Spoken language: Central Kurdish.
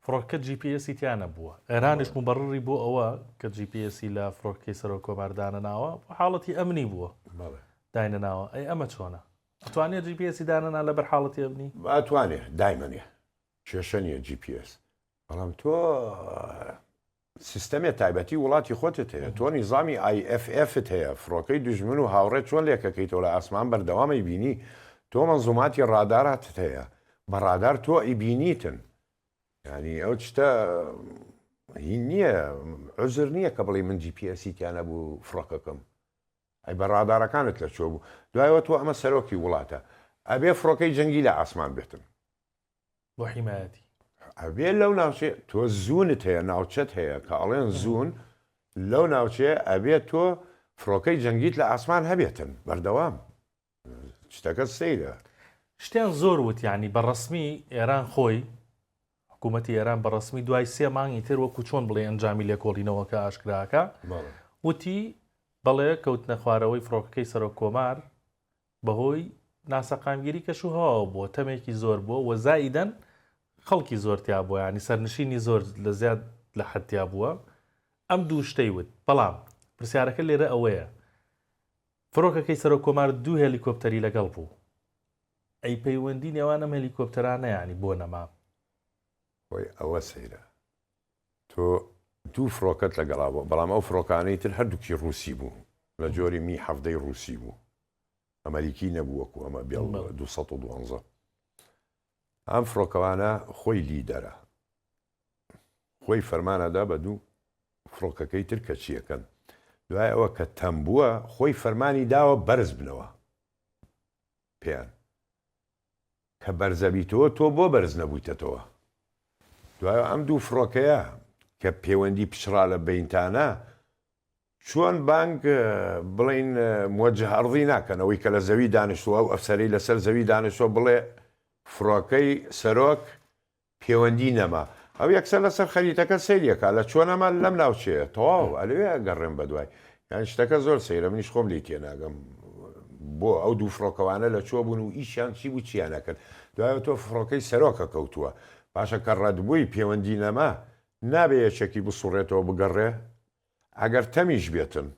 فڕۆکە GPS تیانە بووە ئێرانش مبڕڕی بۆ ئەوە کە GPS لە فڕۆکەی سەرۆ کۆماردانە ناوە حاڵەتی ئەمنی بووە داینە ناوە ئەی ئەمە چۆنە ئەتوانێت GPS دانەنا لە بەر حاڵەتی ئەمنی ئەتوانێت دایمەنێ کێشە نیە GPS بەڵام تۆ سیستەمێ تایبەتی وڵاتی خۆتت هەیە تۆ نیزامی IFFت هەیە فڕۆکەی دوژمن و هاوڕێت چۆن لێکەکەیتەوە لە ئاسمان بەردەوامی بینی تۆ مەنزوماتی ڕاداراتت هەیە بە ڕادار تۆ ئیبینیتن ینی ئەو شتە هین نییە عزر نییە کە بڵێ من GPS تیانە بوو فڕۆکەکەم ئەی بە ڕادارەکانت لە چۆ بوو دوایەوە تۆ ئەمە سەرۆکی وڵاتە ئەبێ فڕۆکەی جەنگی لە ئاسمان بێتن بۆ حیمایەتی ئەبێ لەو ناوچێ تۆ زوونت هەیە ناوچەت هەیە کە ئەڵێن زوون لەو ناوچێ ئەبێت تۆ فڕۆکەی جەنگیت لە ئاسمان هەبێتن بەردەوام شتەکە سەیرە شتیان زۆر وت ینی بەڕسمی ئێران خۆی حکوومەتی ئێران بەڕسمی دوای 3 مانگی تر وەکو چۆن بڵێ ئەنجامی لێکۆڵینەوەکە ئاشکراکە وتی بەڵێ کەوتنە خوارەوەی فڕۆکەکەی سەرۆک کۆمار بەهۆی ناسەقامگیری کەشوهەوە بووە تەمێکی زۆر بووە وە زائیدەن خەڵکی زۆرتیا بووە ینی سەرنشینی زۆر لە زیاد لە حەتیا بووە ئەم دوو شتەی وت بەڵام پرسیارەکە لێرە ئەوەیە فڕۆکەکەی سەرۆک کۆمار 2 هێلیکۆپتەری لەگەڵ بوو ئەی پەیوەندی نێوان ئەم هێلیکۆپتەرانە ینی بۆ نەما خۆی ئەوە سەیرە تۆ دوو فڕۆکەت لەگەڵا بوو بەڵام ئەو فڕۆکانەی تر هەردووکی ڕووسی بوو لە جۆری می هەفتەی ڕووسی بوو ئەمریکی نەبووەکو ئەمە بێڵ 212 ئەم فڕۆکەوانە خۆی لیدەرە خۆی فەرمانەدا بە دوو فڕۆکەکەی تر کە چیەکەن دوای ئەوە کە تەم بووە خۆی فەرمانی داوە بەرز بنەوە پێیان کە بەرزەبییتەوە تۆ بۆ بەرز نەبوویتەوە دوای ئەم دوو فڕۆکەیە کە پەیوەندی پچڕا لە بینتانە چۆن بانک بڵین موجه هەڕضی ناکەنەوەی کە لە زەوی دانیشتووە و ئەفسەری لەسەر زەوی دانیشتوە بڵێ فڕۆکەی سەرۆک پەیوەندی نەما ئەو یەکسەر لەسەر خەریتەکە سەیریەکە لە چۆنەمان لەم ناوچەیە تەواو ئەلوێ گەڕێم بەدوای یان شتەکە زۆر سەیرە منیش خۆم لی تێناگەم بۆ ئەو دوو فڕۆکەوانە لە چۆ بوون و ئیشیان چی بوو چیانەکرد دوایە تۆ فڕۆکەی سەرۆکە کەوتووە پاشە کە ڕەتبووی پەیوەندی نەما نابێ یەکێکی بسوڕێتەوە بگەڕێ ئەگەر تەمیش بێتن